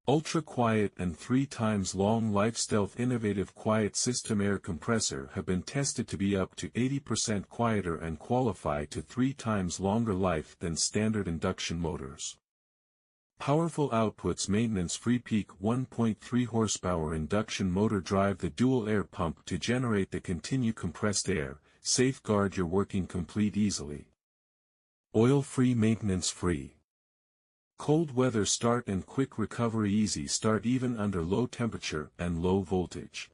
Ultra-quiet and 3 times long life stealth innovative quiet system air compressor have been tested to be up to 80% quieter and qualify to 3 times longer life than standard induction motors. Powerful outputs maintenance-free peak 1.3 horsepower induction motor drive the dual air pump to generate the continued compressed air, safeguard your working complete easily. Oil-free maintenance-free. Cold weather start and quick recovery easy start even under low temperature and low voltage.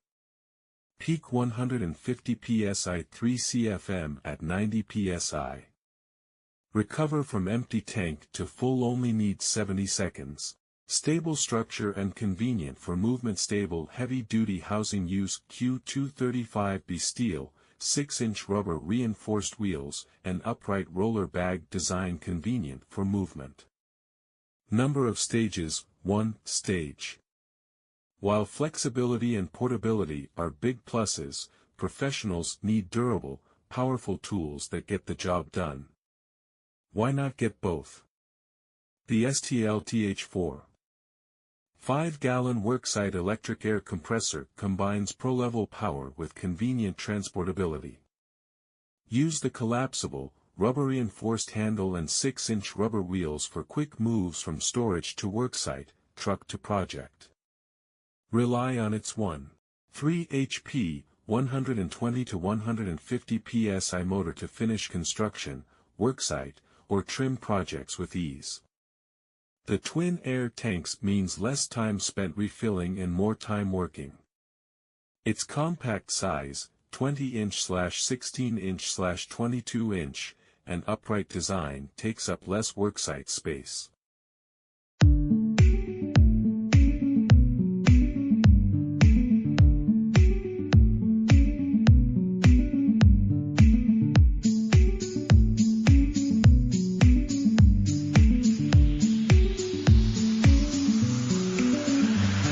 Peak 150 psi 3 CFM at 90 psi. Recover from empty tank to full only needs 70 seconds. Stable structure and convenient for movement stable heavy-duty housing use Q235B steel, 6-inch rubber reinforced wheels, and upright roller bag design convenient for movement. Number of stages, 1 stage. While flexibility and portability are big pluses, professionals need durable, powerful tools that get the job done. Why not get both? The STL-TH4 5-gallon worksite electric air compressor combines pro-level power with convenient transportability. Use the collapsible, rubber-reinforced handle and 6-inch rubber wheels for quick moves from storage to worksite, truck to project. Rely on its 1.3 HP, 120 to 150 psi motor to finish construction, worksite, or trim projects with ease. The twin air tanks means less time spent refilling and more time working. Its compact size, 20-inch/16-inch/22-inch, and upright design takes up less worksite space.